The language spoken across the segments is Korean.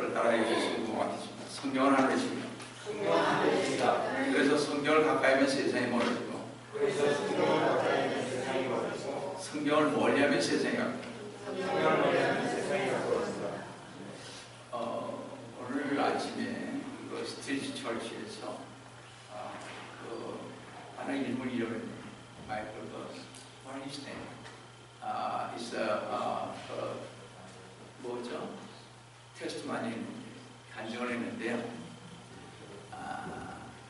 저를 따라해 주시고 고맙습니다. 성경은 하늘이십니다. 그래서 성경을 가까이 하면 세상이 멀어지고 성경을 멀리하면 세상이 가까워집니다. 오늘 아침에 그 스트리트 철치에서 하나 일본 이름은 마이클 버스 What is his name? It's 뭐죠? 테스트만이 간증을 했는데요.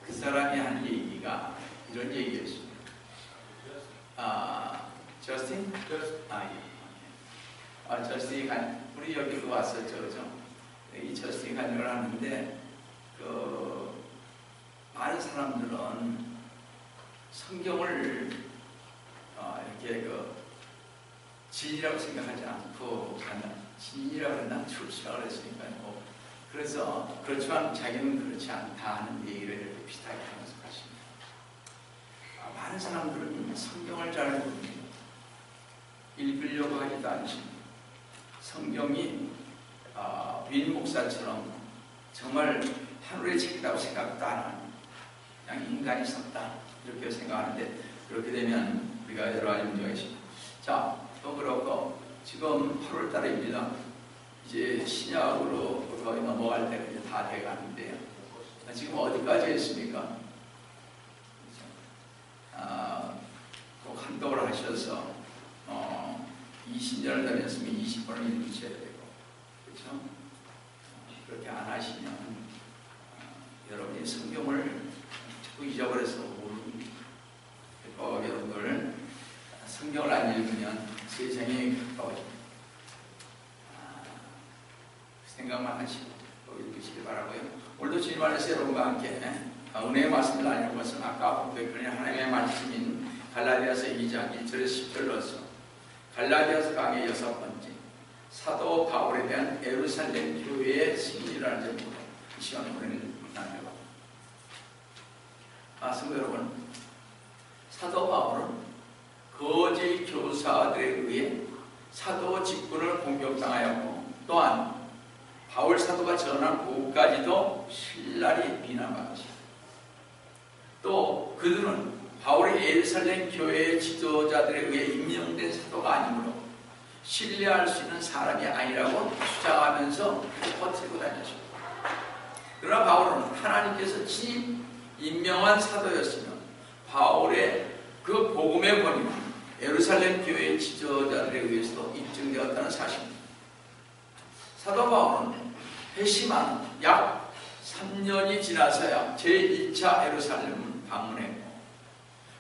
그 사람이 한 얘기가 이런 얘기였습니다. 저스틴? 저스틴이 우리 여기로 왔었죠, 그죠? 이 저스틴이 간증을 하는데 많은 사람들은 성경을 이렇게 진리라고 생각하지 않고 진리라고 했나? 출시라고 했으니까요. 그래서 그렇지만 자기는 그렇지 않다 하는 얘기를 이렇게 비슷하게 하면서 가십니다. 많은 사람들은 성경을 잘 모릅니다. 읽으려고 하지도 않습니다. 성경이 윈 목사처럼 정말 하늘의 책이라고 생각도 안 하는 그냥 인간이 썼다 이렇게 생각하는데 그렇게 되면 우리가 여러 가지 문제가 있습니다. 자, 또 그렇고 지금 8월 달입니다. 이제 신약으로 거의 넘어갈 때가 이제 다 돼가는데요. 지금 어디까지 했습니까? 꼭 한독을 하셔서 20년을 다녔으면 20번을 읽으셔야 되고, 그렇죠? 그렇게 안 하시면 여러분이 성경을 자꾸 잊어버려서 모르고 여러분들 성경을 안 읽으면 세상에 가까워집니다. 생각만 하시고 또 읽으시기 바라고요. 오늘도 주님 안에서 여러분과 함께 은혜의 말씀을 나누는 것은 아까 공부했더니 하나님의 말씀인 갈라디아서 2장 1절에서 10절로서 갈라디아서 강의 6번째 사도 바울에 대한 예루살렘 교회의 승리라는 제목으로 이 시간에 우리는 나누려고 합니다. 성도 여러분, 사도 바울은 거짓 교사들에 의해 사도 직분을 공격당하였고 또한 바울 사도가 전한 복까지도 신랄히 비난받았습니다. 또 그들은 바울이 예루살렘 교회의 지도자들에 의해 임명된 사도가 아니므로 신뢰할 수 있는 사람이 아니라고 주장하면서 퍼뜨리고 다녔습니다. 그러나 바울은 하나님께서 친히 임명한 사도였으며 바울의 그 복음의 권위는 예루살렘 교회의 지도자들에 의해서도 입증되었다는 사실입니다. 사도 바울은 회심한 약 3년이 지나서야 제1차 예루살렘을 방문했고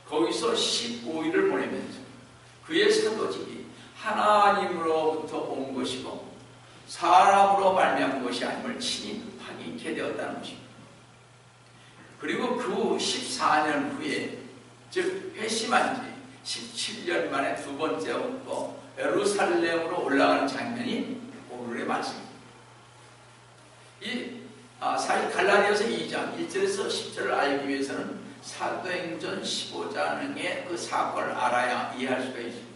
거기서 15일을 보내면서 그의 사도직이 하나님으로부터 온 것이고 사람으로 말미암은 것이 아님을 친히 확인케 되었다는 것입니다. 그리고 그 14년 후에 즉 회심한 지 17년 만에 두 번째로 예루살렘으로 올라가는 장면이 오늘의 말씀입니다. 사실 갈라디아서 2장 1절에서 10절을 알기 위해서는 사도행전 15장의 그 사건을 알아야 이해할 수가 있습니다.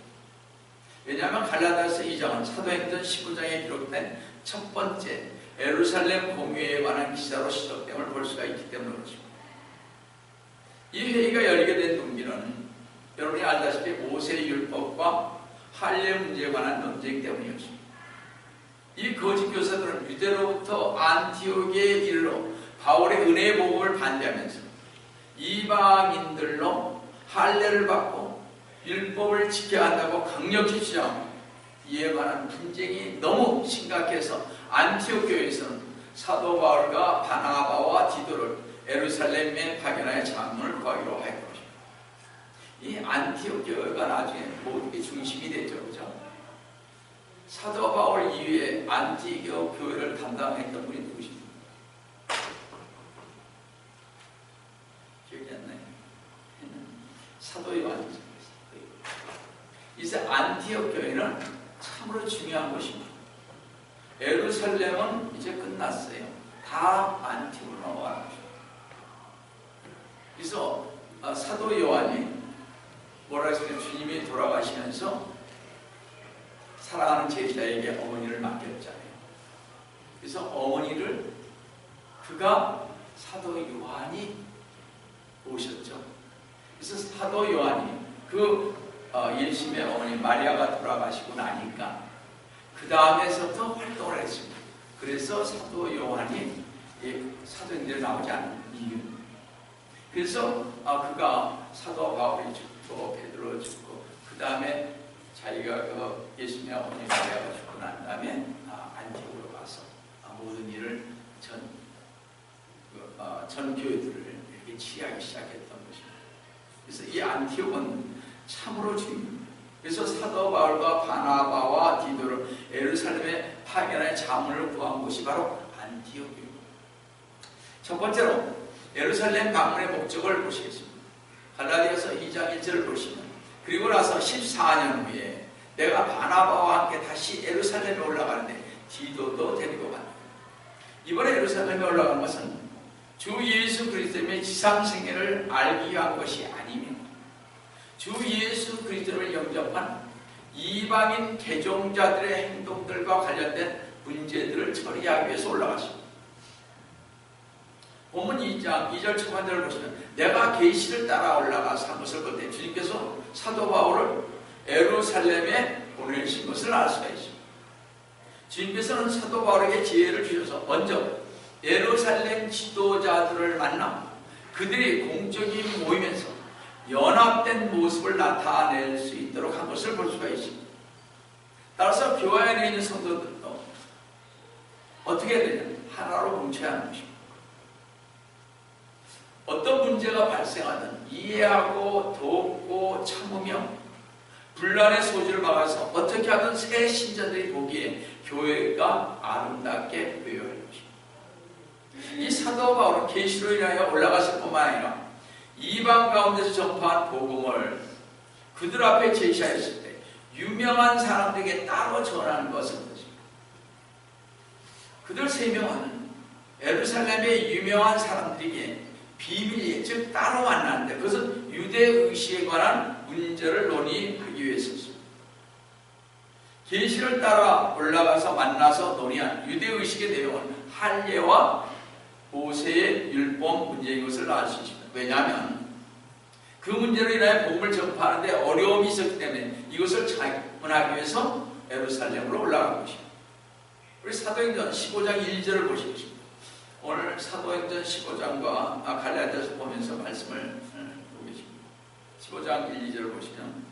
왜냐하면 갈라디아서 2장은 사도행전 15장에 기록된 첫 번째 예루살렘 공회에 관한 기사로 시작됨을 볼 수가 있기 때문에 그렇습니다. 이 회의가 열리게 된 동기는 여러분이 알다시피 모세의 율법과 할례 문제에 관한 논쟁 때문이었습니다. 이 거짓 교사들은 유대로부터 안티오키에 이르러 바울의 은혜의 복음을 반대하면서 이방인들로 할례를 받고 율법을 지켜야 한다고 강력히 주장합니다. 이에 관한 분쟁이 너무 심각해서 안티오키 교회에서는 사도 바울과 바나바와 디도를 예루살렘에 파견하여 장문을 구하기로 하였던 것입니다. 이 안티오키 교회가 나중에 모든 게 중심이 되죠, 그렇죠? 사도 바울 이후에 안티오키 교회를 담당했던 분이 누구십니까? 기억이 안 나요? 사도 요한입니다. 이제 안티오키 교회는 참으로 중요한 것입니다. 예루살렘은 이제 끝났어요. 다 안티오키로 넘어가는 것입니다. 그래서 사도 요한이 뭐라 했으면 주님이 돌아가시면서 사랑하는 제자에게 어머니를 맡겼잖아요. 그래서 어머니를 그가 사도 요한이 오셨죠. 그래서 사도 요한이 예수님의 어머니 마리아가 돌아가시고 나니까 그 다음에서부터 활동을 했습니다. 그래서 사도 요한이 사도행전에 나오지 않는 이유. 그래서 그가 사도 바울이 죽고 베드로 죽고 그 다음에 자기가 예수님의 어머니 마리아가 죽고 난 다음에 안티옥으로 가서 모든 일을 전 교회들을 이렇게 치하기 시작했던 것입니다. 그래서 이 안티옥은 참으로 중요합니다. 그래서 사도 바울과 바나바와 디도를 예루살렘에 파견해 자문을 구한 곳이 바로 안티옥입니다. 첫 번째로 예루살렘 방문의 목적을 보시겠습니다. 갈라디아서 2장 1절을 보시면 그리고 나서 14년 후에 내가 바나바와 함께 다시 예루살렘에 올라가는데 디도도 데리고 간다. 이번에 예루살렘에 올라간 것은 주 예수 그리스도의 지상생애를 알기 위한 것이 아니며 주 예수 그리스도를 영접한 이방인 개종자들의 행동들과 관련된 문제들을 처리하기 위해서 올라갔습니다. 본문 2장 2절 초반절을 보시면 내가 계시를 따라 올라가서 한 것을 볼 때 주님께서 사도 바울을 예루살렘에 보내신 것을 알 수가 있습니다. 주님께서는 사도 바울에게 지혜를 주셔서 먼저 예루살렘 지도자들을 만나 그들이 공적인 모임에서 연합된 모습을 나타낼 수 있도록 한 것을 볼 수가 있습니다. 따라서 교회 안에 있는 성도들도 어떻게 해야 되냐? 하나로 뭉쳐야 하는 것입니다. 어떤 문제가 발생하든 이해하고 돕고 참으며 분란의 소지를 막아서 어떻게 하든 새 신자들이 보기에 교회가 아름답게 보여야 할 것입니다. 이 사도 바울은 계시로 인하여 올라갔을 뿐만 아니라 이방 가운데서 전파한 복음을 그들 앞에 제시하였을 때 유명한 사람들에게 따로 전하는 것은 것입니다. 그들 3명은 예루살렘의 유명한 사람들에게 비밀리에 즉 따로 만났는데 그것은 유대의식에 관한 문제를 논의하기 위해서였습니다. 계시를 따라 올라가서 만나서 논의한 유대의식의 내용은 할례와 모세의 율법 문제인 것을 알 수 있습니다. 왜냐하면 그 문제로 인하여 복음을 전파하는데 어려움이 있었기 때문에 이것을 자문하기 위해서 예루살렘으로 올라간 것입니다. 우리 사도행전 15장 1절을 보시겠습니다. 오늘 사도행전 15장과 갈라디아서 보면서 말씀을 보겠습니다. 15장 1, 2절을 보시면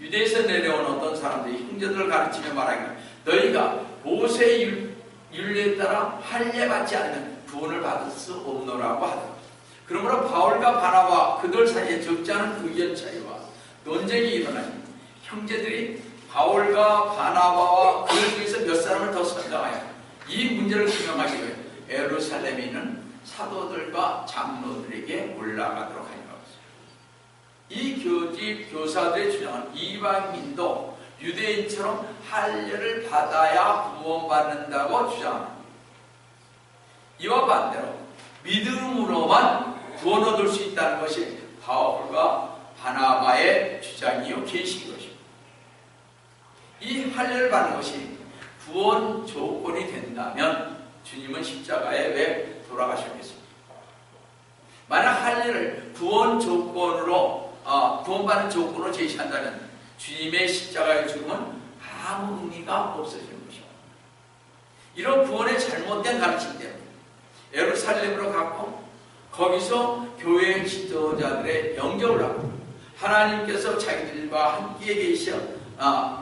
유대에서 내려온 어떤 사람들이 형제들을 가르치며 말하기를 너희가 모세의 율례에 따라 할례받지 않으면 구원을 받을 수 없노라고 하더라. 그러므로 바울과 바나바 그들 사이에 적지 않은 의견 차이와 논쟁이 일어나니 형제들이 바울과 바나바와 그들 중에서 몇 사람을 더 선정하여 이 문제를 규명하기 위해 예루살렘에 있는 사도들과 장로들에게 올라가도록 하니라. 이 교집 교사들의 주장은 이방인도 유대인처럼 할례를 받아야 구원받는다고 주장합니다. 이와 반대로 믿음으로만 구원 얻을 수 있다는 것이 바울과 바나바의 주장이요 계시인 것입니다. 이 할례를 받는 것이 구원 조건이 된다면 주님은 십자가에 왜 돌아가셨겠습니까? 만약 할례를 구원 조건으로 구원받는 조건으로 제시한다면 주님의 십자가의 죽음은 아무 의미가 없어지는 것입니다. 이런 구원의 잘못된 가르침 때문에 예루살렘으로 갔고 거기서 교회 지도자들의 영접을 하고 하나님께서 자기들과 함께 계셔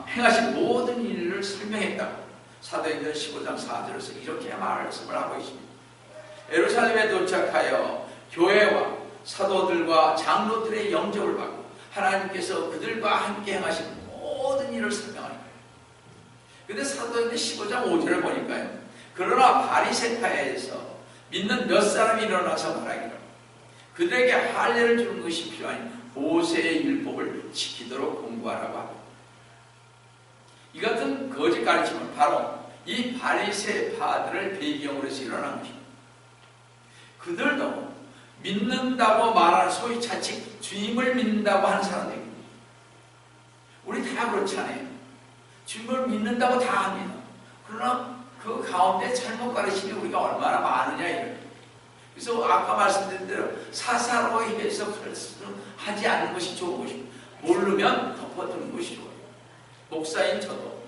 행하신 모든 일을 설명했다고 사도행전 15장 4절에서 이렇게 말씀을 하고 있습니다. 예루살렘에 도착하여 교회와 사도들과 장로들의 영접을 받고 하나님께서 그들과 함께 행하신 모든 일을 설명하는 거예요. 그런데 사도행전 15장 5절을 보니까요. 그러나 바리새파에서 믿는 몇 사람이 일어나서 말하기를 그들에게 할례를 주는 것이 필요하니 모세의 율법을 지키도록 공부하라고 합니다. 이 같은 거짓 가르침은 바로 이 바리새파들을 배경으로 해서 일어난 것입니다. 그들도 믿는다고 말하는 소위 자칫 주님을 믿는다고 하는 사람들입니다. 우리 다 그렇잖아요. 주님을 믿는다고 다 합니다. 그러나 그 그 가운데 잘못 가르치는 우리가 얼마나 많으냐 이런. 그래서 아까 말씀드린 대로 사사로이 해석하지 않는 것이 좋은 것입니다. 모르면 덮어두는 것이 좋아요. 목사인 저도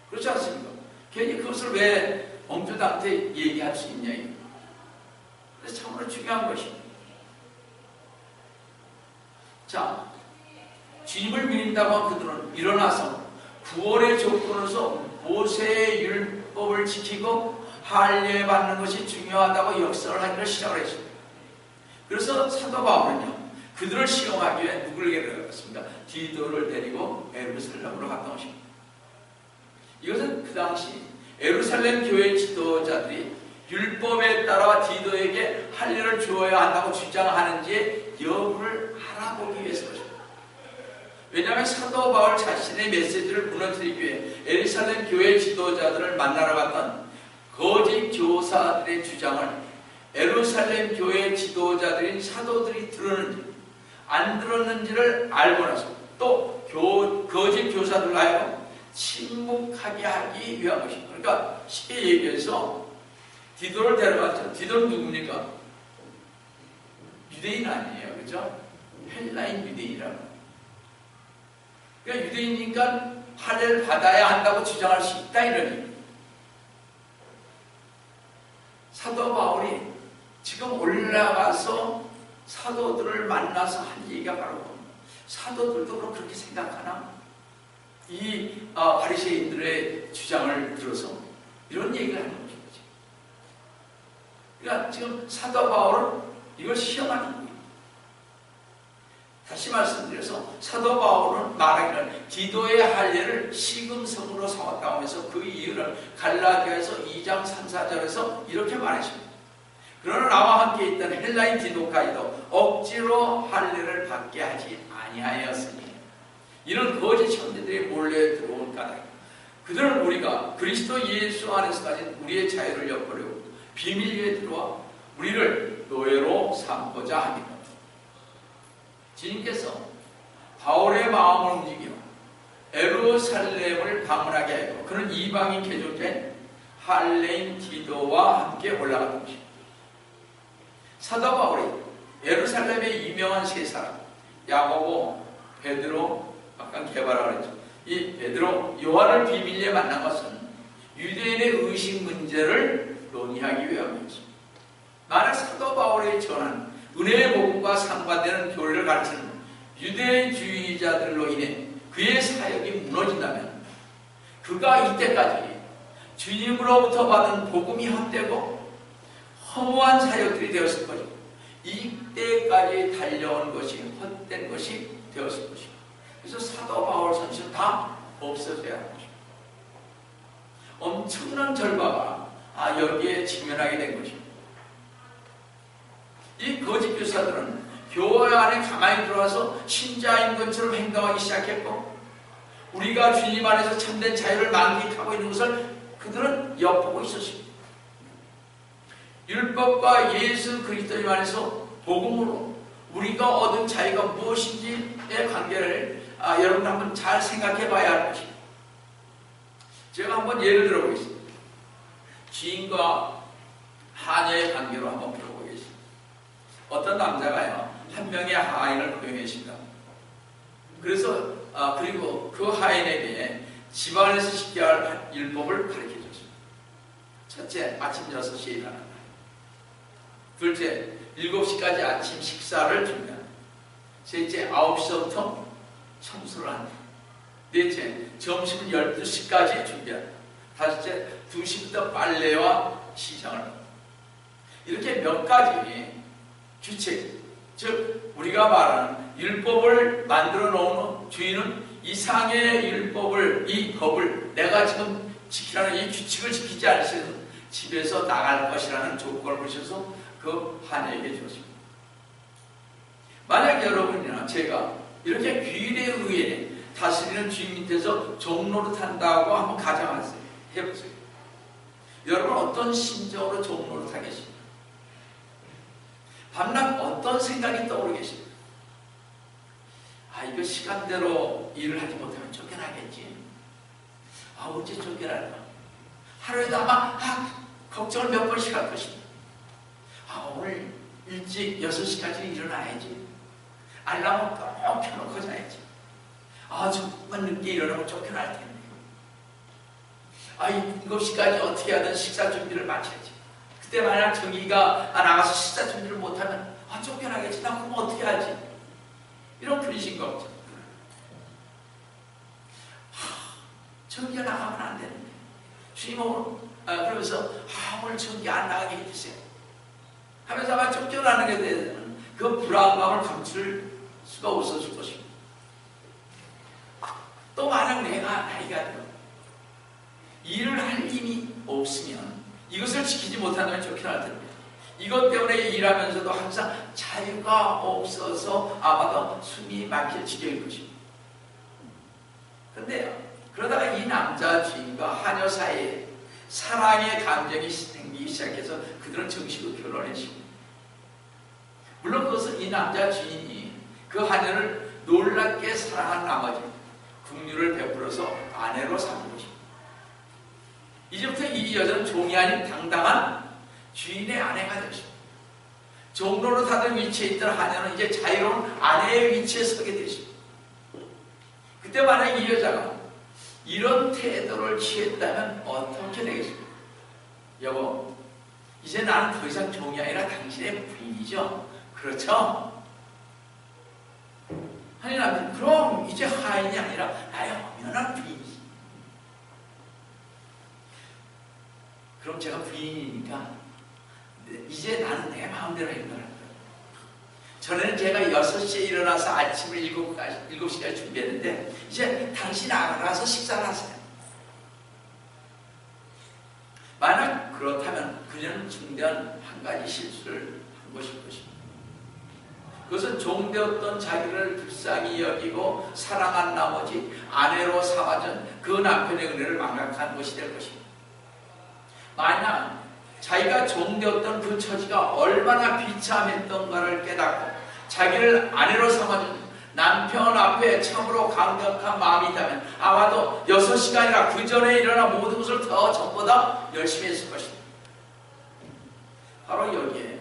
그렇지 않습니까? 괜히 그것을 왜 엄주한테 얘기할 수 있냐 이거. 그래서 참으로 중요한 것입니다. 자, 주님을 믿는다고 한 그들은 일어나서 구원의 조건으로서 모세의 율법을 지키고 할례 받는 것이 중요하다고 역설을 하기를 시작을 했습니다. 그래서 사도 바울은요, 그들을 시험하기 위해 누구를 데려갔습니까? 디도를 데리고 예루살렘으로 갔다 오십니다. 이것은 그 당시 예루살렘 교회 지도자들이 율법에 따라 디도에게 할례를 주어야 한다고 주장하는지 여부를 알아보기 위해서 것입니다. 왜냐하면 사도 바울 자신의 메시지를 무너뜨리기 위해 예루살렘 교회 지도자들을 만나러 갔던 거짓 교사들의 주장을 예루살렘 교회 지도자들인 사도들이 들었는지 안 들었는지를 알고 나서 또 거짓 교사들과 하여금 침묵하게 하기 위한 것입니다. 그러니까 쉽게 얘기해서 디도를 데려갔죠. 디도는 누굽니까? 유대인 아니에요. 그죠? 헬라인 유대인이라고. 그러니까 유대인이니까 할례를 받아야 한다고 주장할 수 있다 이러니 사도 바울이 지금 올라가서 사도들을 만나서 한 얘기가 바로 사도들도 그럼 그렇게 생각하나? 이 바리새인들의 주장을 들어서 이런 얘기를 하는 거죠. 그러니까 지금 사도 바울은 이걸 시험하는 거예요. 다시 말씀드려서 사도 바울은 말하기를 디도의 할례를 시금석으로 삼았다고 하면서 그 이유를 갈라디아에서 2장 3, 4절에서 이렇게 말했습니다. 그러나 나와 함께 있던 헬라인 디도까지도 억지로 할례를 받게 하지 아니하였으니 이는 거짓 형제들이 몰래 들어온 까닭이다. 그들은 우리가 그리스도 예수 안에서 가진 우리의 자유를 엿버리고 비밀리에 들어와 우리를 노예로 삼고자 합니다. 주님께서 바울의 마음을 움직여 예루살렘을 방문하게 하고 그는 이방인 개종자인 할례인 디도와 함께 올라갔던 것입니다. 사도 바울이 예루살렘의 유명한 세 사람 야고보, 베드로, 아까 개바라 그랬죠. 이 베드로, 요한을 비밀리에 만난 것은 유대인의 의식 문제를 논의하기 위함이었습니다. 만약 사도 바울이 전한 은혜의 복음과 상반되는 교리를 가르치는 유대주의자들로 인해 그의 사역이 무너진다면 그가 이때까지 주님으로부터 받은 복음이 헛되고 허무한 사역들이 되었을 것이고 이때까지 달려온 것이 헛된 것이 되었을 것입니다. 그래서 사도 바울 선수는 다 없어져야 하는 것입니다. 엄청난 절박가 여기에 직면하게 된 것입니다. 이 거짓 교사들은 교회 안에 가만히 들어와서 신자인 것처럼 행동하기 시작했고 우리가 주님 안에서 참된 자유를 만끽하고 있는 것을 그들은 엿보고 있었습니다. 율법과 예수 그리스도님 안에서 복음으로 우리가 얻은 자유가 무엇인지의 관계를 여러분 한번 잘 생각해 봐야 할 것입니다. 제가 한번 예를 들어보겠습니다. 주인과 하녀의 관계로 한번 풀어보겠습니다. 어떤 남자가요, 한 명의 하인을 고용했습니다. 그래서 그리고 그 하인에게 집안에서 지켜야 할 율법을 가르쳐 줬습니다. 첫째, 아침 6시에 일어난다. 둘째, 7시까지 아침 식사를 준비한다. 셋째, 9시부터 청소를 한다. 넷째, 점심은 12시까지 준비한다. 다섯째, 2시부터 빨래와 시장을 한다. 이렇게 몇 가지 규칙, 즉 우리가 말하는 율법을 만들어 놓은 주인은 이상의 율법을, 이 법을 내가 지금 지키라는 이 규칙을 지키지 않으면 집에서 나갈 것이라는 조건을 보셔서 그 하녀에게 주었습니다. 만약 여러분이나 제가 이렇게 규율에 의해 다스리는 주인 밑에서 종노릇 한다고 한번 가정하세요. 해보세요. 여러분 어떤 심정으로 종노릇 하겠습니까? 밤낮 어떤 생각이 떠오르겠습니까? 이거 시간대로 일을 하지 못하면 쫓겨나겠지. 언제 쫓겨날까? 하루에도 아마 걱정을 몇 번씩 할 것입니다. 오늘 일찍 6시까지 일어나야지. 알람을 꼭 켜놓고 자야지. 조금만 늦게 일어나면 쫓겨날 텐데. 7시까지 어떻게 하든 식사 준비를 마쳐야지. 그때 만약 정의가 나가서 식사 준비를 못하면 쫓겨나겠지. 나 그럼 어떻게 하지? 이런 근심과 걱정. 정의가 나가면 안 되는데. 주님 오늘 그러면서 오늘 정의 안 나가게 해주세요 하면서 아마 쫓겨나는 게 되면 그 불안감을 감출 수가 없어질 것입니다. 또 만약 내가 나이가 들어 일을 할 힘이 없으면 이것을 지키지 못한다면 쫓겨날 텐데, 이것 때문에 일하면서도 항상 자유가 없어서 아마도 숨이 막힐 지경일 것입니다. 근데요, 그러다가 이 남자 주인과 하녀 사이에 사랑의 감정이 생기기 시작해서 그들은 정식으로 결혼했습니다. 물론 그것은 이 남자 주인이 그 하녀를 놀랍게 사랑한 나머지 긍휼을 베풀어서 아내로 삼은 것입니다. 이제부터 이 여자는 종이 아닌 당당한 주인의 아내가 되었습니다. 종로로 타던 위치에 있던 하녀는 이제 자유로운 아내의 위치에 서게 되었습니다. 그때 만약 이 여자가 이런 태도를 취했다면 어떻게 되겠습니까? 여보, 이제 나는 더 이상 종이 아니라 당신의 부인이죠? 그렇죠? 아니, 남편, 그럼 이제 하인이 아니라 나의 엄연한 부인이지. 그럼 제가 부인이니까 이제 나는 내 마음대로 행동할 거예요. 전에는 제가 6시에 일어나서 아침을 7시까지 준비했는데 이제 당신 알아서 식사를 하세요. 만약 그렇다면 그녀는 중대한 한 가지 실수를 한 것일 것입니다. 그것은 종되었던 자기를 불쌍히 여기고 사랑한 나머지 아내로 삼아준 그 남편의 은혜를 망각한 것이 될 것입니다. 만약 자기가 종되었던 그 처지가 얼마나 비참했던가를 깨닫고 자기를 아내로 삼아준 남편 앞에 참으로 강력한 마음이 있다면 아마도 6시가 아니라 그 전에 일어나 모든 것을 더 전보다 열심히 했을 것입니다. 바로 여기에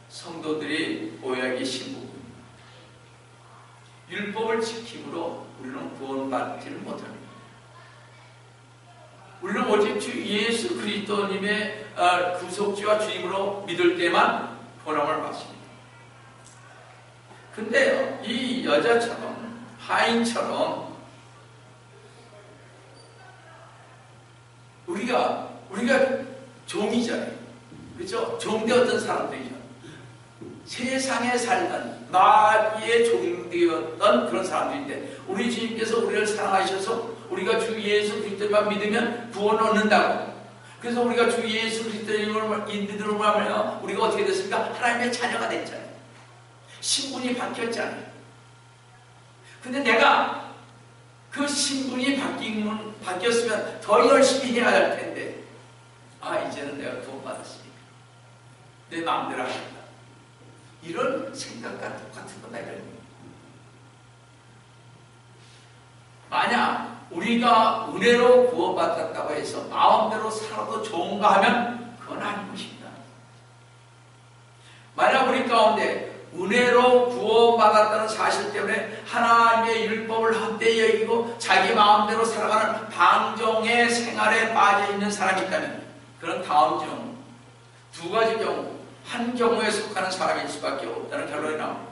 성도들이 오해하기 신부, 율법을 지킴으로 우리는 구원받지를 못합니다. 우리는 오직 주 예수 그리스도님의 구속주와 주님으로 믿을 때만 보람을 받습니다. 근데요, 이 여자처럼, 하인처럼 우리가 종이잖아요. 그렇죠? 종되었던 사람들이죠. 세상에 살던 마귀의 종되었던 그런 사람들인데 우리 주님께서 우리를 사랑하셔서 우리가 주 예수 그리스도만 믿으면 구원을 얻는다고. 그래서 우리가 주 예수 그리스도님을 믿음으로 하면 우리가 어떻게 됐습니까? 하나님의 자녀가 됐잖아요. 신분이 바뀌었잖아요. 근데 내가 그 신분이 바뀌었으면 더 열심히 해야 할 텐데, 이제는 내가 구원받았으니까 내 마음대로 하겠다. 이런 생각과 똑같은 거다 이런 거예요. 만약 우리가 은혜로 구원받았다고 해서 마음대로 살아도 좋은가 하면 그건 아닌 것입니다. 만약 우리 가운데 은혜로 구원받았다는 사실 때문에 하나님의 율법을 헛되이 여기고 자기 마음대로 살아가는 방종의 생활에 빠져있는 사람이 있다면 그런 다음 경우, 두 가지 경우, 한 경우에 속하는 사람일 수밖에 없다는 결론이 나옵니다.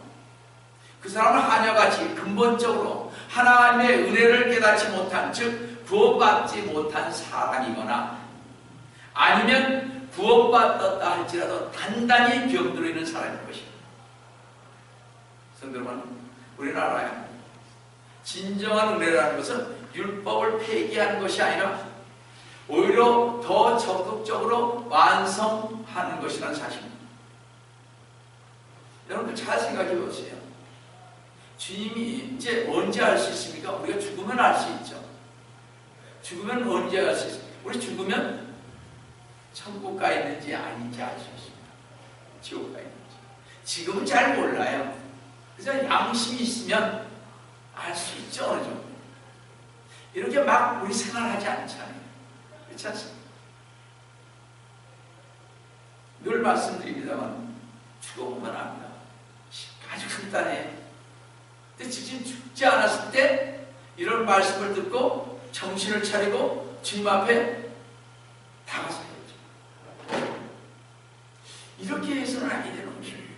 그 사람은 하녀같이 근본적으로 하나님의 은혜를 깨닫지 못한, 즉 구원받지 못한 사람이거나 아니면 구원받았다 할지라도 단단히 병들어 있는 사람일 것입니다. 성도 여러분, 우리는 알아야 합니다. 진정한 은혜라는 것은 율법을 폐기하는 것이 아니라 오히려 더 적극적으로 완성하는 것이라는 사실입니다. 여러분들 잘 생각해 보세요. 주님이 이제 언제 알 수 있습니까? 우리가 죽으면 알 수 있죠. 죽으면 언제 알 수 있습니까? 우리 죽으면 천국 가 있는지 아닌지 알 수 있습니다. 지옥 가 있는지. 지금은 잘 몰라요. 그래서 양심이 있으면 알 수 있죠, 어느 정도. 이렇게 막 우리 생활하지 않잖아요. 그렇지 않습니까? 늘 말씀드립니다만 죽어보면 압니다. 아주 간단해. 근데 지금 죽지 않았을 때 이런 말씀을 듣고 정신을 차리고 주님 앞에 다가서야죠. 이렇게 해서는 아니 되는 것입니다.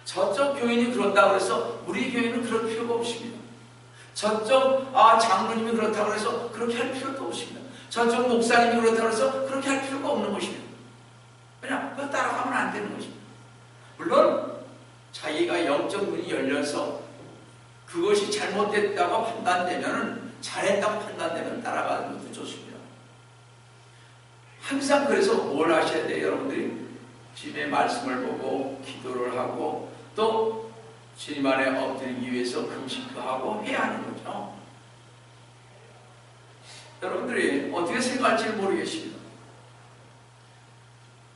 저쪽 교인이 그런다고 해서 우리 교인은 그럴 필요가 없습니다. 저쪽 장로님이 그렇다고 해서 그렇게 할 필요도 없습니다. 저쪽 목사님이 그렇다고 해서 그렇게 할 필요가 없는 것입니다. 왜냐? 그거 따라가면 안 되는 것입니다. 물론 자기가 영적 눈이 열려서 그것이 잘못됐다고 판단되면, 잘했다고 판단되면 따라가는 것도 좋습니다. 항상 그래서 뭘 하셔야 돼요? 여러분들이 주님의 말씀을 보고 기도를 하고 또 주님 안에 엎드리기 위해서 금식도 하고 해야 하는 거죠. 여러분들이 어떻게 생각할지 모르겠습니다.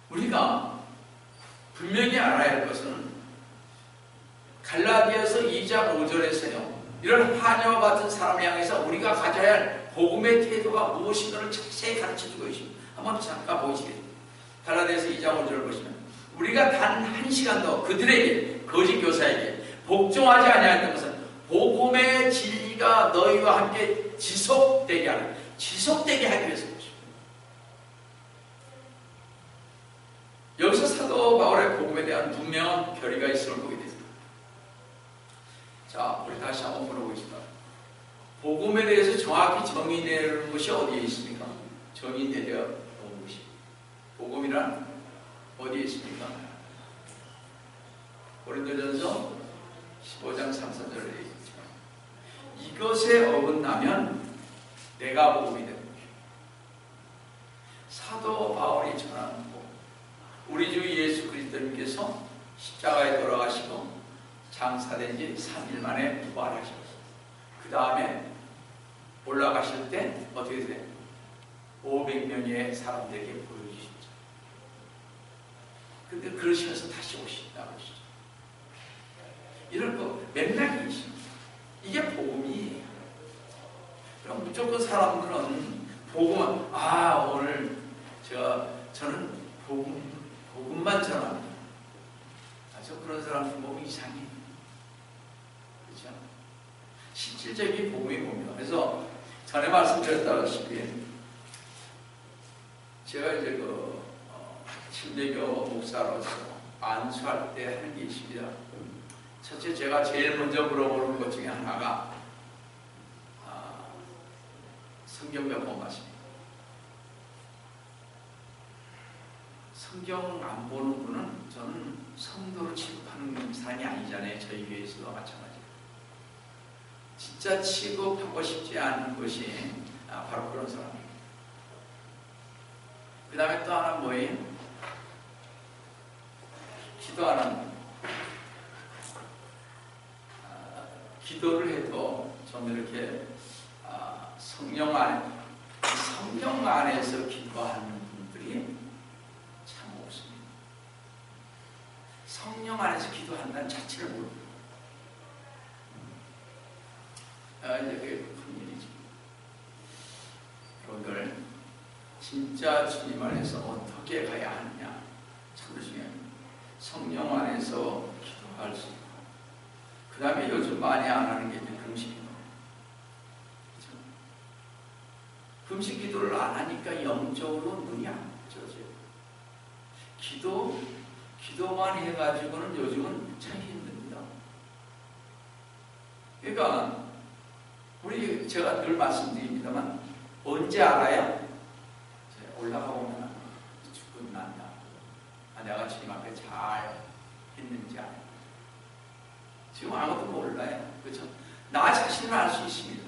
우리가 분명히 알아야 할 것은 갈라디아서 2장 5절에서요. 이런 하나님과 같은 사람을 향해서 우리가 가져야 할 복음의 태도가 무엇인가를 자세히 가르쳐주고 있습니다. 한번 잠깐 보시겠습니다. 갈라디아서 2장 5절을 보시면 우리가 단 한 시간도 그들에게 거짓 교사에게 복종하지 아니하였던 것은 복음의 진리가 너희와 함께 지속되게 하기 위해서 것입니다. 여기서 사도 바울의 복음에 대한 분명한 결의가 있음을 보게 됩니다. 자, 우리 다시 한번 물어보겠습니다. 복음에 대해서 정확히 정의 내는 것이 어디에 있습니까? 정의 내려 놓은 것이. 복음이란 어디에 있습니까? 고린도전서 15장 3, 4절에 있죠. 이것에 어긋나면 내가 복음이 되는 것이에요. 사도 바울이 전하는 복음. 우리 주 예수 그리스도님께서 십자가에 돌아가시고 장사된 지 3일 만에 부활하셨어요. 그 다음에 올라가실 때 어떻게 돼요? 500명의 사람들에게 보여주셨죠. 근데 그러시면서 다시 오신다고 하시죠. 이런 거 맥락이 있습니다. 이게 복음이에요. 그럼 무조건 사람들은 복음은 오늘 저는 복음만 전합니다. 저 그런 사람들 보면 이상해. 그렇죠? 실질적인 복음이 뭡니까? 그래서 전에 말씀드렸다시피 제가 이제 침례교 목사로서 안수할 때 하는 게 있습니다. 첫째, 제가 제일 먼저 물어보는 것 중에 하나가 성경 몇 번 봤습니까? 성경 안 보는 분은 저는 성도로 취급하는 사람이 아니잖아요. 저희 교회에서도 마찬가지예요. 진짜 취급하고 싶지 않은 것이 바로 그런 사람이에요. 그 다음에 또 하나 뭐예요? 기도하는 기도를 해도 좀 이렇게 성령 안에서 기도하는 분들이 참 없습니다. 성령 안에서 기도한다는 자체를 모릅니다. 이제 그게 큰 일이죠. 여러분들 진짜 주님 안에서 어떻게 가야 하느냐 참 중요합니다. 성령 안에서 기도할 수 있고 그 다음에 요즘 많이 안 하는 게 이제 금식기도. 그렇죠? 금식 기도를 안 하니까 영적으로 눈이 안 떠져요. 기도만 해가지고는 요즘은 참 힘듭니다. 그러니까 제가 늘 말씀드립니다만 언제 알아요? 올라가 보면 끝난다. 내가 주님 앞에 잘 했는지 알아요. 지금 아무것도 몰라요. 그렇죠? 나 자신을 알 수 있습니다.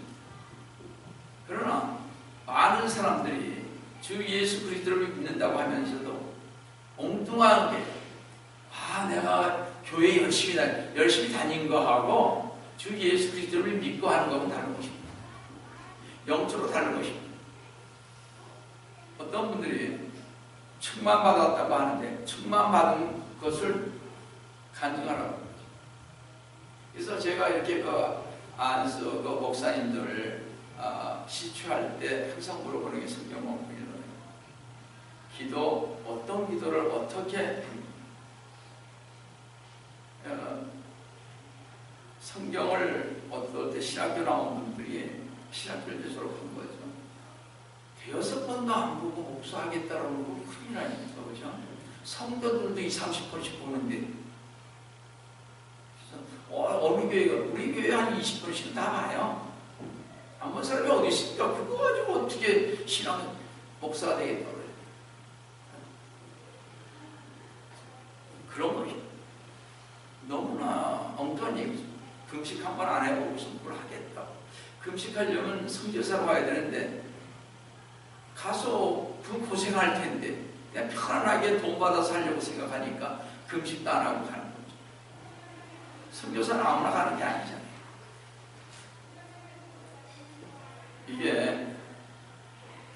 그러나 많은 사람들이 주 예수 그리스도를 믿는다고 하면서도 엉뚱하게 내가 교회 열심히 다닌 거하고 주 예수 그리스도를 믿고 하는 것은 다른 것입니다. 영적으로 다른 것입니다. 어떤 분들이 충만 받았다고 하는데 충만 받은 것을 간증하라고. 그래서 제가 이렇게 안수 목사님들 시추할 때 항상 물어보는 게 성경 원문이거든요. 기도, 어떤 기도를 어떻게 성경을 어떨 때 신학교 나온 분들이 신학교를 졸업한 거죠. 대여섯 번도 안 보고 목사하겠다라는 거 큰일 아닙니까? 그죠? 성도들도 30번씩 보는데 어느 교회가 우리 교회 한 20번씩 다 봐요. 안 본 사람이 어디 있습니까? 그거 가지고 어떻게 신앙 목사가 되겠다고 그래요. 그런 것이 너무나 엉뚱한 얘기죠. 금식 한 번 안 해보고 무슨 뭘 하겠다고. 금식하려면 성교사로 가야 되는데 가서 그 고생할 텐데 그냥 편안하게 돈 받아서 하려고 생각하니까 금식도 안 하고 가는 거죠. 성교사는 아무나 가는 게 아니잖아요. 이게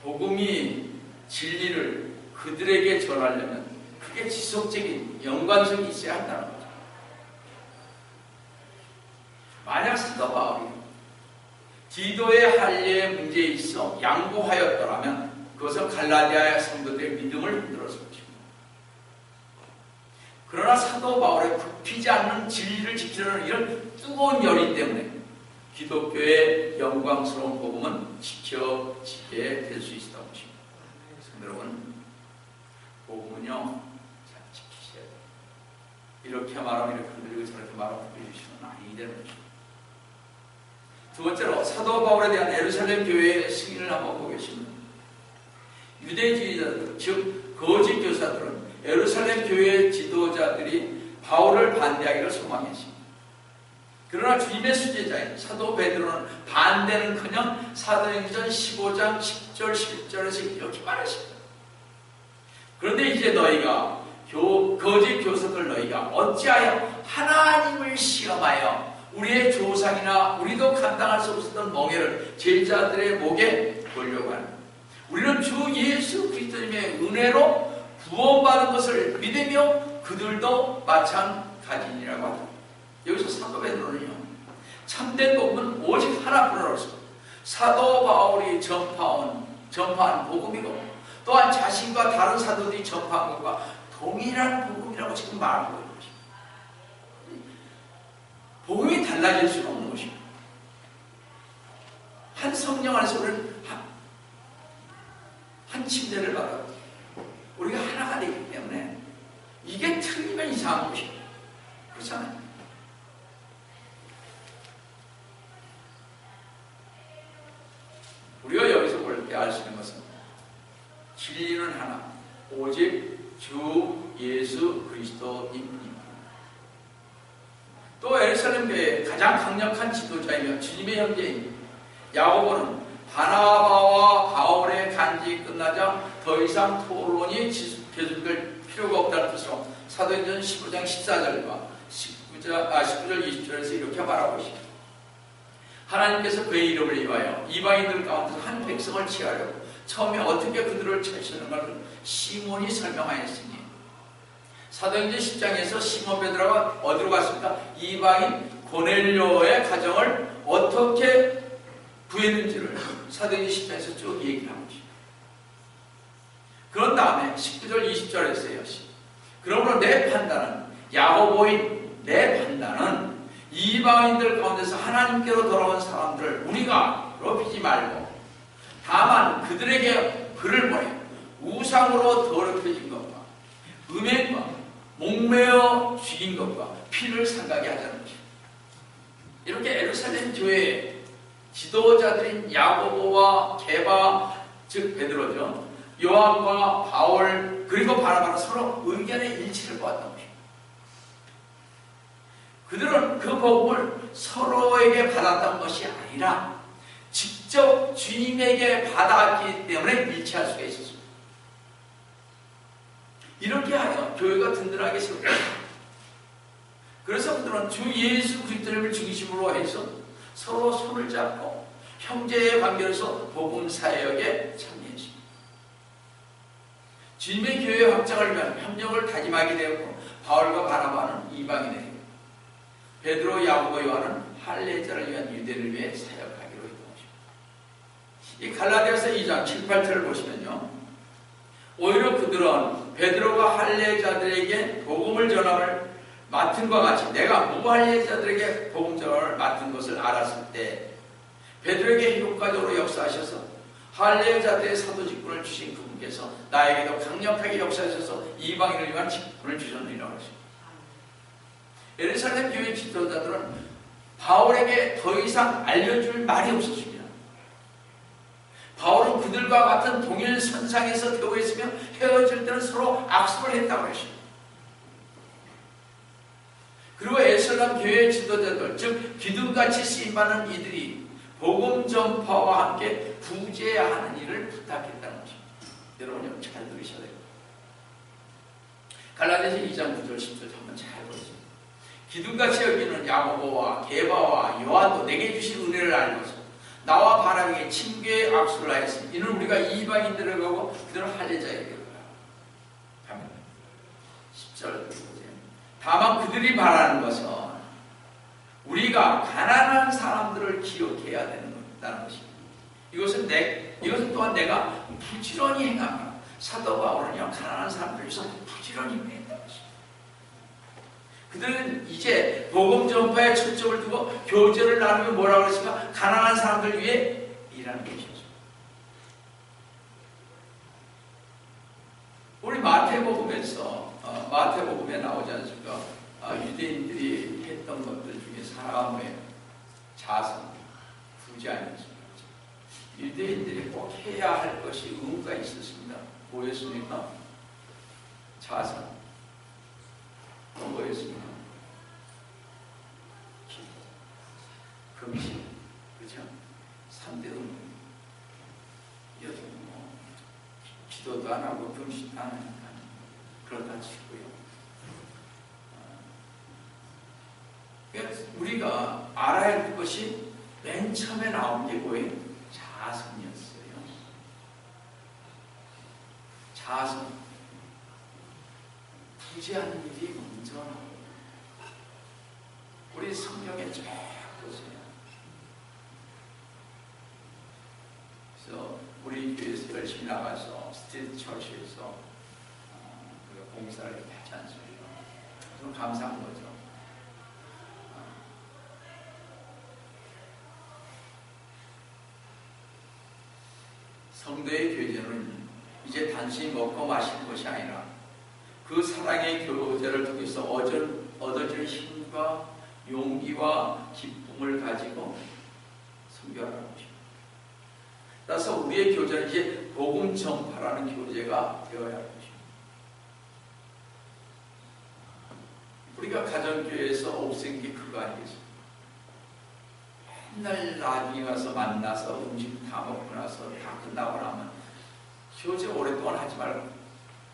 복음이 진리를 그들에게 전하려면 그게 지속적인 연관성이 있어야 한다는 거죠. 만약 사도 바울이 디도의 할례의 문제에 있어 양보하였더라면 그것은 갈라디아의 성도들의 믿음을 흔들었을 것입니다. 그러나 사도 바울의 굽히지 않는 진리를 지키려는 이런 뜨거운 열의 때문에 기독교의 영광스러운 복음은 지켜지게 될 수 있었다고 보십니다. 여러분, 복음은요 잘 지키셔야 돼요. 이렇게 말하면 이렇게 흔들리고 저렇게 말하면 흔들리시면 아니게 되는 것입니다. 두 번째로 사도 바울에 대한 예루살렘 교회의 승인을 한번 보겠습니다. 유대주의자들, 즉 거짓 교사들은 예루살렘 교회의 지도자들이 바울을 반대하기를 소망했습니다. 그러나 주님의 수제자인 사도 베드로는 반대는커녕 사도행전 15장 10절 11절에서 이렇게 말했습니다. 그런데 이제 너희가 거짓 교사들 너희가 어찌하여 하나님을 시험하여 우리의 조상이나 우리도 감당할 수 없었던 멍에를 제자들의 목에 걸려고 하는 우리는 주 예수 그리스도님의 은혜로 구원받은 것을 믿으며 그들도 마찬가지니라고 하다. 여기서 사도 베드로는요 참된 복음은 오직 하나뿐이로서 사도 바울이 전파한 복음이고 또한 자신과 다른 사도들이 전파한 것과 동일한 복음이라고 지금 말하고 있는 것입니다. 복음이 달라질 수는 없는 것입니다. 한 성령 안에서 우리는 한 침대를 받아 우리가 하나가 되기 때문에 이게 틀리면 이상한 것입니다. 그렇잖아요. 우리가 여기서 볼 때 알 수 있는 것은 진리는 하나, 오직 주 예수 그리스도입니다. 또 예루살렘 교회의 가장 강력한 지도자이며 주님의 형제인 야고보는 바나바와 바울의 간직이 끝나자 더 이상 토론이 계속될 필요가 없다는 뜻으로 사도행전 15장 14절과 19절 20절에서 이렇게 말하고 있습니다. 하나님께서 그의 이름을 위하여 이방인들 가운데서 한 백성을 취하려고 처음에 어떻게 그들을 찾으셨는가를 시몬이 설명하였으니 사도행전 10장에서 시몬 베드로가 어디로 갔습니까? 이방인 고넬료의 가정을 어떻게 구했는지를 사도행전 10장에서 쭉 얘기를 하고 있습니다. 그런 다음에 19절 20절에서요. 그러므로 내 판단은 야고보인 내 판단은 이방인들 가운데서 하나님께로 돌아온 사람들을 우리가 괴롭히지 말고 다만 그들에게 불을 보내 우상으로 더럽혀진 것과 음행과 목매어 죽인 것과 피를 상가게 하자는 것입니다. 이렇게 예루살렘 교회의 지도자들인 야고보와 게바 즉 베드로죠. 요한과 바울 그리고 바나바는 서로 의견의 일치를 보았던 것입니다. 그들은 그 복음을 서로에게 받았던 것이 아니라 직접 주님에게 받았기 때문에 일치할 수가 있었습니다. 이렇게 하여 교회가 든든하게 세웠다. 그래서 그들은 주 예수 그리스도를 중심으로 해서 서로 손을 잡고 형제의 관계로서 복음 사역에 참여했습니다. 주님의 교회 확장을 위한 협력을 다짐하게 되었고 바울과 바나바는 이방인에게 베드로, 야고보, 요한은 할례자를 위한 유대를 위해 사역하기로 했던 것입니다. 이 갈라디아서 2장 7, 8절을 보시면요 오히려 그들은 베드로가 할례자들에게 복음을 전함을 맡은 것 같이 내가 무할례자들에게 복음 전함을 맡은 것을 알았을 때 베드로에게 효과적으로 역사하셔서 할례자들의 사도 직분을 주신 그분께서 나에게도 강력하게 역사하셔서 이방인을 위한 직분을 주셨느니라 하십니다. 예루살렘 교회 지도자들은 바울에게 더 이상 알려줄 말이 없었습니다. 바울은 그들과 같은 동일 선상에서 교회했으며 헤어질 때는 서로 악수를 했다고 했습니다. 그리고 에슬람 교회 지도자들, 즉 기둥같이 쓰임받는 이들이 복음 전파와 함께 구제하는 일을 부탁했다는 것입니다. 여러분 잘 들으셔야 돼요. 갈라디아서 2장 9절 10절 한번 잘 보세요. 기둥같이 여기는 야고보와 게바와 요한도 내게 주신 은혜를 알고서 나와 바람에게 친교의 악수를 하였으니 이는 우리가 이방인들을 가고 그들은 할례자에게 가라. 10절 보세요. 다만 그들이 바라는 것은 우리가 가난한 사람들을 기억해야 되는 것입니다. 이것은 또한 내가 부지런히 행합니다. 사도 바울은요 가난한 사람들 위해서 부지런히 행했다는 것입니다. 그들은 이제 복음 전파에 초점을 두고 교제를 나누며 뭐라고 그랬습니까? 가난한 사람들 위해 일하는 것이었습니다. 우리 마태복음에 나오지 않습니까? 유대인들이 했던 것들 중에 사람의 자선, 부자 아니었습니까? 유대인들이 꼭 해야 할 것이 의무가 있었습니다. 뭐였습니까? 자선. 또 뭐였습니까? 기도, 금식, 그렇죠? 3대 의무. 여기 기도도 안 하고 금식도 안 하니까 그러다 치고요. 우리가 알아야 할 것이 맨 처음에 나온 게 뭐예요? 자선이었어요. 자선. 부지하는 일이 먼저 나옵니다. 우리 성경에 쫙 보세요. 그래서 우리 교회에서 열심히 나가서 스트리트 처치에서 봉사를 하지 않습니까? 좀 감사한 거죠. 성도의 교제는 이제 단순히 먹고 마시는 것이 아니라 그 사랑의 교제를 통해서 얻어질 힘과 용기와 기쁨을 가지고 섬겨하는 것입니다. 따라서 우리의 교제는 이제 복음 전파라는 교제가 되어야 하는 것입니다. 우리가 가정교회에서 없앤 게 그거 아니겠습니까? 맨날 나중에 가서 만나서 음식 다 먹고 나서 다 끝나고 나면 교제 오랫동안 하지 말고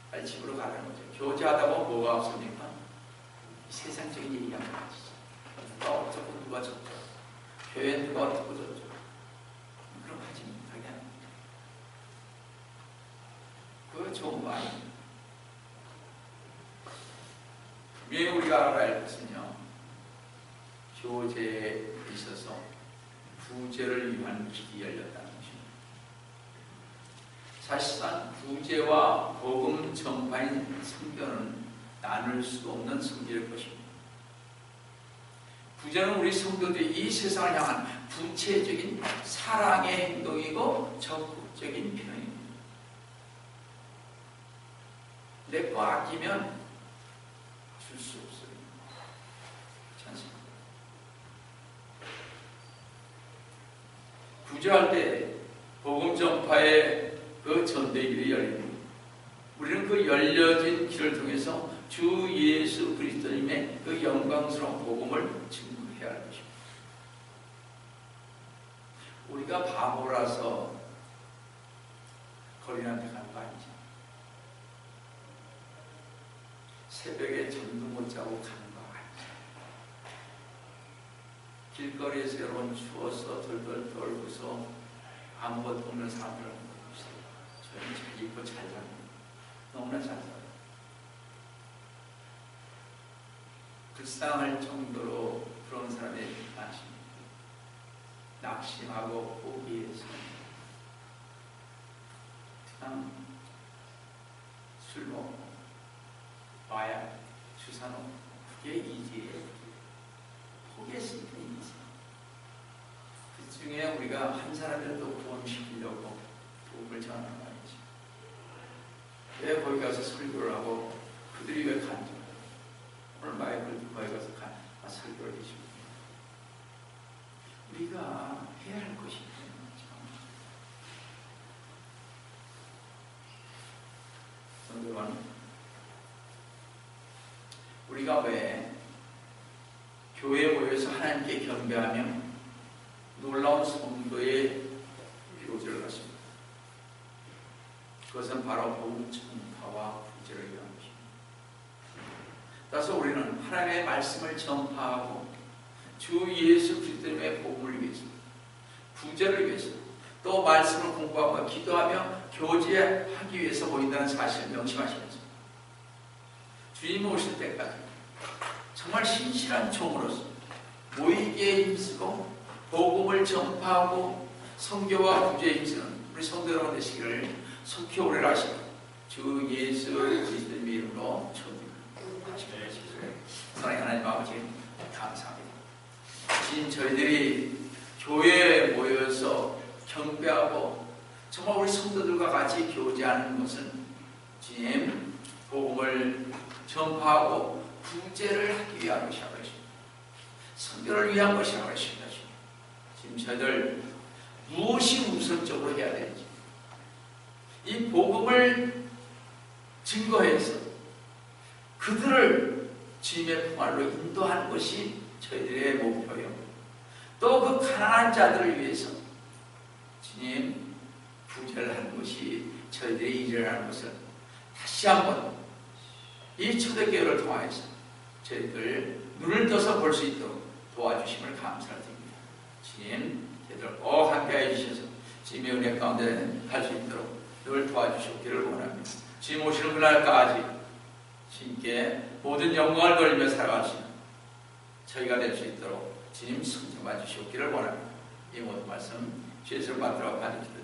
빨리 집으로 가라는 거죠. 교제하다 보면 뭐가 없습니까? 세상적인 얘기가 많아지죠. 누가 어쩌고 누가 저쩌고 교회 누가 어쩌고 저쩌고 그런 거 하지 못하게 하는 거죠. 그거 좋은 거 아닙니다. 분명히 우리가 알아야 할 것은요, 교제에 있어서 구제를 위한 길이 열렸다는 것입니다. 사실상 구제와 복음 전파인 선교는 나눌 수 없는 선교일 것입니다. 구제는 우리 성도들이 이 세상을 향한 구체적인 사랑의 행동이고 적극적인 표현입니다. 내 거 아끼면 줄 수 없어요. 그렇지 않습니까? 구제할 때 복음 전파의 그 전대길이 열립니다. 우리는 그 열려진 길을 통해서 주 예수 그리스도님의 그 영광스러운 복음을 증거해야 할 것입니다. 우리가 바보라서 거린한테 가는 거 아니죠. 새벽에 잠도 못 자고 가는 거 아니죠. 길거리에서 여러분 추워서 덜덜 떨고서 아무것도 없는 사람들을 보세요. 저희는 잘 입고 잘 삽니다. 너무나 잘 살아요. 불쌍할 정도로 그런 사람이 많습니다. 낙심하고 포기해서 그냥 술 먹고 마약, 주사 놓고 그게 이지예요. 포기했으니까 이지. 그 중에 우리가 한 사람이라도 구원시키려고 복음을 전하는 거 아니지. 왜 거기 가서 설교를 하고 그들이 왜 간절해? 오늘 마이크를 듣고 거기 가서 설교를 해주고 우리가 해야 할 것이 있는 거죠. 성도 여러분, 우리가 왜 교회에 모여서 하나님께 경배하며 놀라운 성도의 교제를 갖습니다. 그것은 바로 복음 전파와 구제를 위한 것입니다. 따라서 우리는 하나님의 말씀을 전파하고 주 예수 그리스도의 복음을 위해서, 구제를 위해서, 또 말씀을 공부하고 기도하며 교제하기 위해서 모인다는 사실을 명심하시면서 주님 오실 때까지 정말 신실한 종으로서 모이기에 힘쓰고 복음을 전파하고 선교와 구제에 힘쓰는 우리 성도 여러분 되시기를 속히 오래라 하시고 주 예수 그리스도의 이름으로 축원드립니다. 사랑하는 하나님 아버지 감사합니다. 지금 저희들이 교회에 모여서 경배하고 정말 우리 성도들과 같이 교제하는 것은 주님 복음을 전파하고 구제를 하기 위한 것이라고 하십니다. 선교를 위한 것이라고 하십니다. 지금 저희들 무엇이 우선적으로 해야 되는지 이 복음을 증거해서 그들을 주님의 품안으로 인도하는 것이 저희들의 목표요. 또 그 가난한 자들을 위해서 주님 구제를 하는 것이 저희들의 일이라는 것을 다시 한번 이 초대교회를 통하여서 저희들 눈을 떠서 볼 수 있도록 도와주심을 감사드립니다. 주님, 저희들 꼭 함께해 주셔서 주님의 은혜 가운데 갈 수 있도록 늘 도와주시기를 원합니다. 주님 오시는 그날까지 주님께 모든 영광을 돌리며 살아갈 수 있는 저희가 될 수 있도록 주님 승천해 주시기를 원합니다. 이 모든 말씀 주의 이름으로 받들어 간절히 기도드립니다.